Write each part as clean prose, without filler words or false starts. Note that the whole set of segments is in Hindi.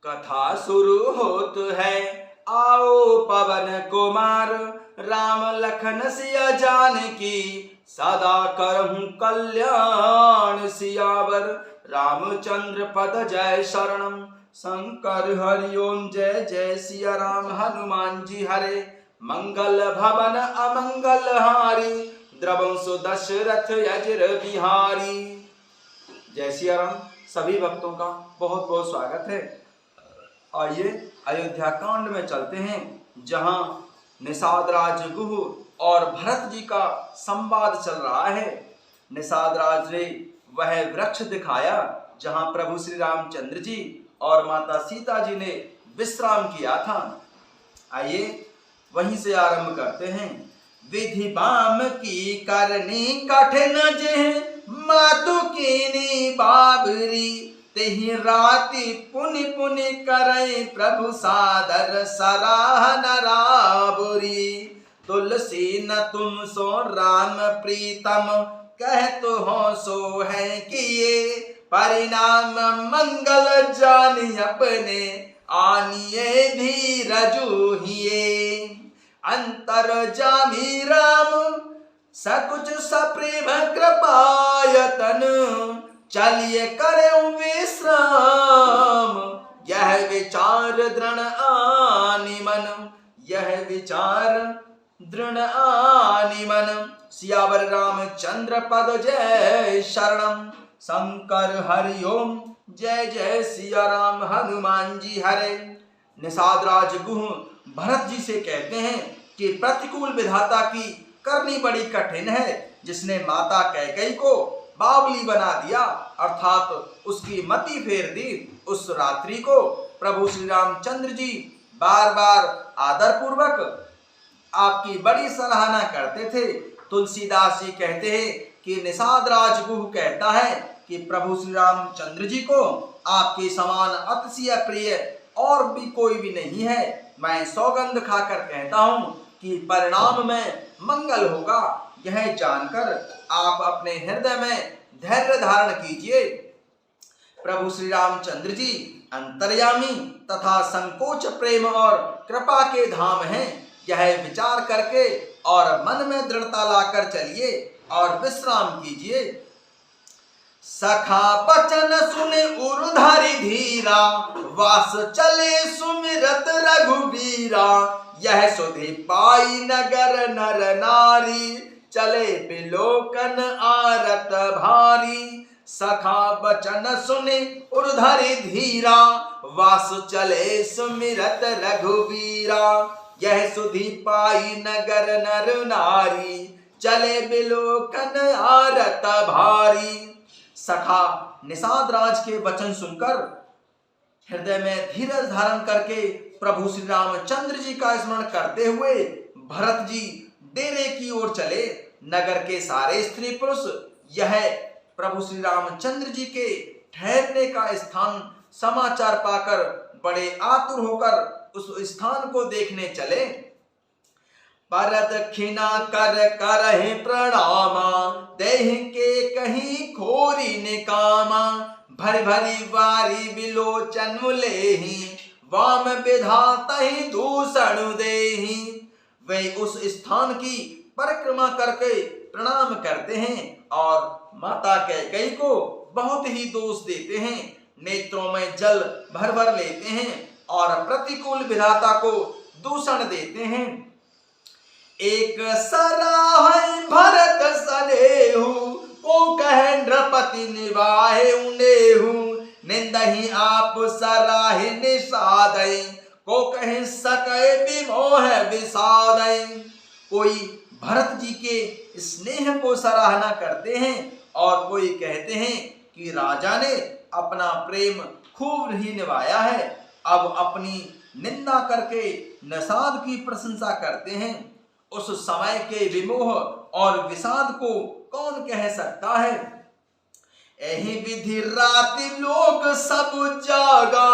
कथा शुरू होत है, आओ पवन कुमार, राम लखन सिया जानकी, सदा करहूं कल्याण सियावर। रामचंद्र पद जय शरणम, शंकर हरि ओम जय जय सिया राम। हनुमान जी हरे, मंगल भवन अमंगल हारी, द्रवंसु दशरथ अजर बिहारी। जय सिया राम। सभी भक्तों का बहुत बहुत स्वागत है। आइए अयोध्या कांड में चलते हैं, जहां निषाद राज गुह और भरत जी का संवाद चल रहा है। निषाद राज ने वह वृक्ष दिखाया जहां प्रभु श्री रामचंद्र जी और माता सीता जी ने विश्राम किया था। आइए वहीं से आरंभ करते हैं। विधि बाम की करनी कठिन जेह, मातु कीनी बाबरी, तेहि राति पुनि पुनि करई प्रभु सादर सराहन राबुरी। तुलसी न तुम सो राम प्रीतम, कहत हो सो है किए, परिणाम मंगल जानि अपने, आनिए धीरजु हिए। अंतर जामी राम सकुच सप्रेम कृपायतन, चलिए करे विश्राम, यह विचार दृढ़ आनि मन, यह विचार दृढ़ आनि मन। सियावर रामचंद्र पद जय शरणम, शंकर हरि ओम जय जय सिया राम। हनुमान जी हरे। निषाद राज गुह भरत जी से कहते हैं कि प्रतिकूल विधाता की करनी बड़ी कठिन है, जिसने माता कैकेयी को बावली बना दिया, अर्थात उसकी मति फेर दी। उस रात्रि को प्रभु श्री रामचंद्र जी बार बार आदर पूर्वक आपकी बड़ी सराहना करते थे। तुलसीदास जी कहते हैं कि निषाद राज गुह कहता है कि प्रभु श्री रामचंद्र जी को आपके समान अतिशय प्रिय और भी कोई भी नहीं है। मैं सौगंध खाकर कहता हूं कि परिणाम में मंगल होगा। यह जानकर आप अपने हृदय में धैर्य धारण कीजिए। प्रभु श्री रामचंद्र जी अंतर्यामी तथा संकोच प्रेम और कृपा के धाम हैं। यह विचार करके और मन में दृढ़ता लाकर चलिए और विश्राम कीजिए। सखा बचन सुने उर्धारी धीरा, वास चले सुमिरत रघुबीरा, यह सुधि पाई नगर नर नारी, चले बिलोकन आरत भारी। सखा बचन सुने उर्धारी धीरा, वास चले सुमिरत रघुबीरा, यह सुधि पाई नगर नर नारी, चले बिलोकन आरत भारी। सखा निषाद राज के वचन सुनकर हृदय में धीरज धारण करके प्रभु श्री रामचंद्र जी का स्मरण करते हुए भरत जी डेरे की ओर चले। नगर के सारे स्त्री पुरुष यह प्रभु श्री रामचंद्र जी के ठहरने का स्थान समाचार पाकर बड़े आतुर होकर उस स्थान को देखने चले। परदक्षिणा कर करहि प्रणामा, देहि के कहीं खोरी निकामा, भरी भरी वारी बिलोचन मुलेहि, वाम विधातहि दूषण देहि। वे उस स्थान की परिक्रमा करके प्रणाम करते हैं और माता कैकेयी को बहुत ही दोष देते हैं। नेत्रों में जल भर भर लेते हैं और प्रतिकूल विधाता को दूषण देते हैं। एक सराहै भरत सनेहु, को कहे नृपति निवाहे उनेहु, निंदहि आप सराहि निषादै, को कहे सकै विमोह विषादै। कोई भरत जी के स्नेह को सराहना करते हैं और कोई कहते हैं कि राजा ने अपना प्रेम खूब ही निभाया है, अब अपनी निंदा करके निषाद की प्रशंसा करते हैं। उस समय के विमोह और विषाद को कौन कह सकता है। एहि विधि राति लोक सब जागा,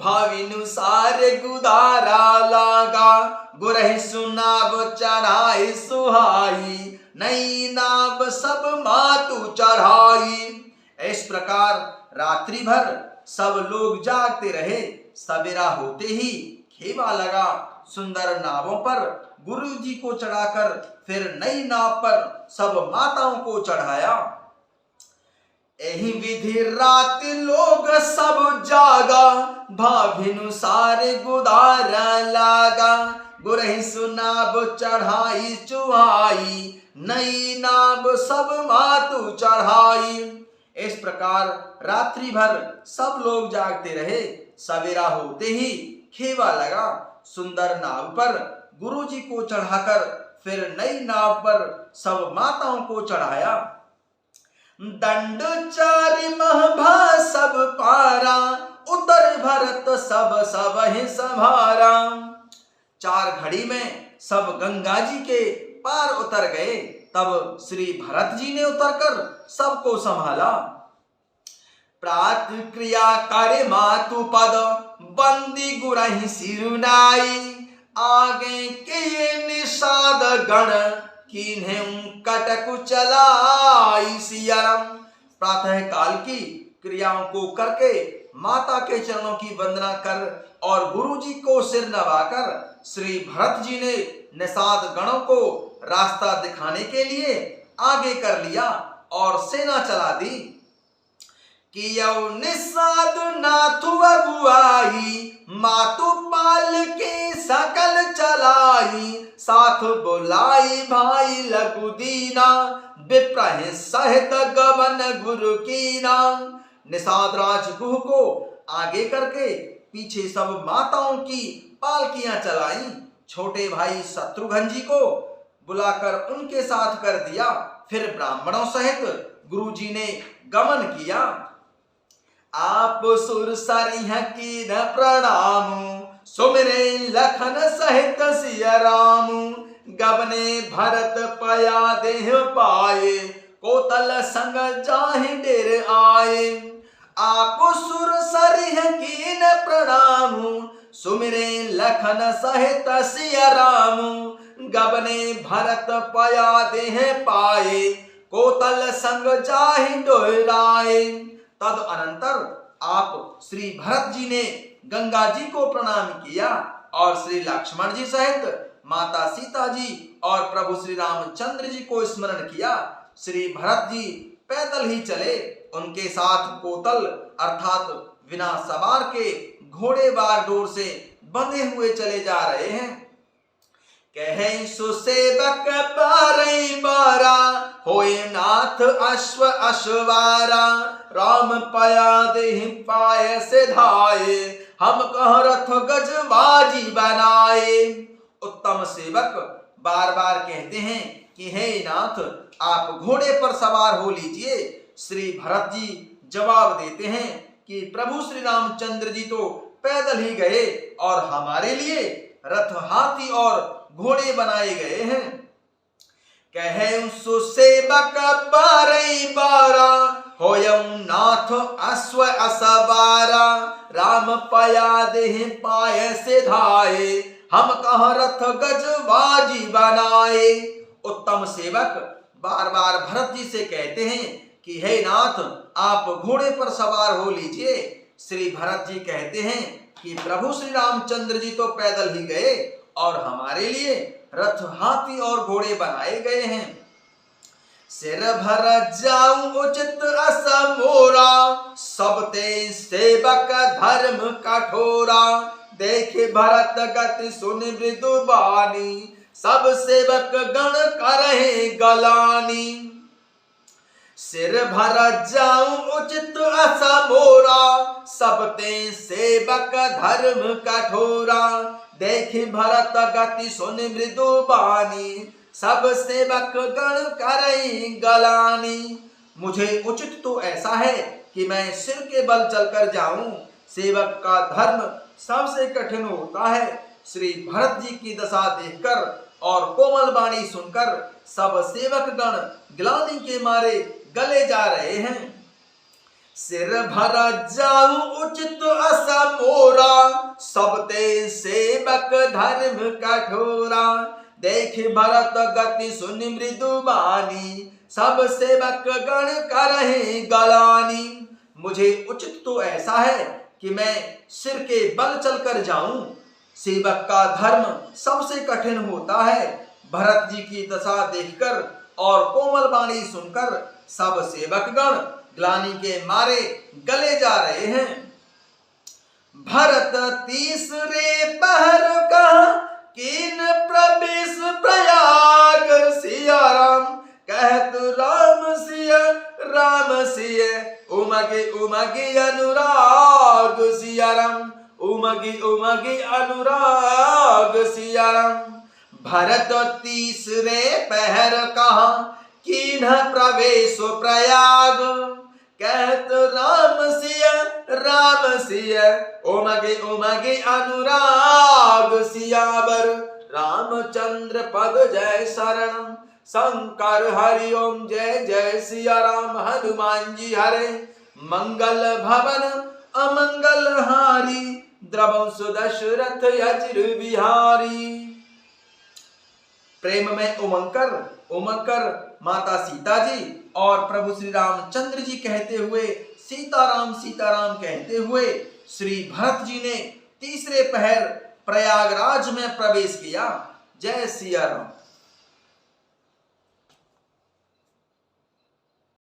भाविनुसार गुदारा लागा, गुरहि सुनाब चढ़ाई सुहाई, नई नाब सब मातु चढ़ाई। इस प्रकार रात्रि भर सब लोग जागते रहे। सवेरा होते ही खेवा लगा। सुंदर नावों पर गुरुजी को चढ़ाकर फिर नई नाव पर सब माताओं को चढ़ाया। एही विधि रात लोग सब जागा, भाभिनु सारे गुदारा लागा। गुरहि सुनाब चढ़ाई चुहाई, नई नाव सब मातु चढ़ाई। इस प्रकार रात्रि भर सब लोग जागते रहे। सवेरा होते ही खेवा लगा। सुंदर नाव पर गुरुजी को चढ़ाकर फिर नई नाव पर सब माताओं को चढ़ाया। दंड चारि महभा सब पारा, उतर भरत सब सब ही संभारा। 4 घड़ी में सब गंगा जी के पार उतर गए। तब श्री भरत जी ने उतरकर सबको संभाला। प्रात क्रिया करे मातु पद, बंदी गुरहि सिरुनाई। आगे के निषाद गण, किन्हें कटकु चलाई सियाराम। प्रातः काल की क्रियाओं को करके माता के चरणों की वंदना कर और गुरुजी को सिर नवाकर श्री भरत जी ने निषाद गणों को रास्ता दिखाने के लिए आगे कर लिया और सेना चला दी। कियो निषाद नाथु अगुआई, मातु पाल के सकल चलाई। साथ बुलाई भाई लघु दीना, विप्रहि सहित गवन गुरु कीना। निषाद राज गुह को आगे करके पीछे सब माताओं की पालकियां चलाई। छोटे भाई शत्रुघ्न जी को बुलाकर उनके साथ कर दिया। फिर ब्राह्मणों सहित गुरुजी ने गमन किया। आप सुर सरिह कीन प्रणाम, सुमिरे लखन सहित सिया राम। गबने भरत पया देह पाए, कोतल संग जाहि डेर आए। आप सुर सरिह कीन प्रणाम, सुमिरे लखन सहित सिया राम। गबने भरत पया देह पाए, कोतल संग जाहि डेर आए। तद अनंतर आप श्री भरत जी ने गंगा जी को प्रणाम किया और श्री लक्ष्मण जी सहित माता सीता जी और प्रभु श्री रामचंद्र जी को स्मरण किया। श्री भरत जी पैदल ही चले। उनके साथ कोतल अर्थात बिना सवार के घोड़े बागडोर से बंधे हुए चले जा रहे हैं। कहे सुसेवक बारई बारा, होए नाथ अश्व अश्वारा। राम पया देहि पाए से धाये, हम कह रथ गजबाजी बनाए। उत्तम सेवक बार बार कहते हैं कि हे नाथ आप घोड़े पर सवार हो लीजिए। श्री भरत जी जवाब देते हैं कि प्रभु श्री रामचंद्र जी तो पैदल ही गए और हमारे लिए रथ हाथी और घोड़े बनाए गए हैं। कहे सुसेवक बारई बारा, होयम नाथ अश्व असवारा। राम पया देहि पाए से धाये, हम कह रथ गजबाजी बनाए। उत्तम सेवक बार बार भरत जी से कहते हैं कि हे नाथ आप घोड़े पर सवार हो लीजिए। श्री भरत जी कहते हैं कि प्रभु श्री रामचंद्र जी तो पैदल ही गए और हमारे लिए रथ हाथी और घोड़े बनाए गए हैं। सिर भर जाऊं उचित असमोरा, सब ते सेवक धर्म कठोरा। देखे भरत गति सुन मृदु बानी, सब सेवक गण करहे गलानी। सिर भर जाऊं उचित असमोरा, सब ते सेवक धर्म कठोरा। देखे भरत गति सुन मृदु बानी, सब सेवक गण करई गलानी। मुझे उचित तो ऐसा है कि मैं सिर के बल चलकर जाऊं। सेवक का धर्म सबसे कठिन होता है। श्री भरत जी की दशा देखकर और कोमल वाणी सुनकर सब सेवक गण ग्लानि के मारे गले जा रहे हैं। सिर भर जाऊं उचित असमोरा, सब ते सेवक धर्म कठोरा। देख भरत गति सुन मृदु बानी, सब सेवक गण करहे गलानी। मुझे उचित तो ऐसा है कि मैं सिर के बल चलकर जाऊं। सेवक का धर्म सबसे कठिन होता है। भरत जी की दशा देखकर और कोमल वाणी सुनकर सब सेवकगण ग्लानि के मारे गले जा रहे हैं। भरत तीसरे पहर कहा कीन प्रवेश प्रयाग, सिया राम कहत राम सिय उमगे उमगे अनुराग, सिया राम उमगे उमगे अनुराग, सिया राम। भरत तीसरे पहर कहा कीन प्रवेश प्रयाग, कहत राम सिय उमगे उमगे अनुराग, सियावर रामचंद्र पद जय शरणम, शंकर हरि ओम जय जय सिया राम। हनुमान जी हरे मंगल भवन अमंगल हारी, द्रवं सुदशरथ अजिर बिहारी। प्रेम में उमंग कर माता सीता जी और प्रभु श्री रामचंद्र जी कहते हुए सीताराम सीताराम कहते हुए श्री भरत जी ने तीसरे पहर प्रयागराज में प्रवेश किया। जय सिया राम।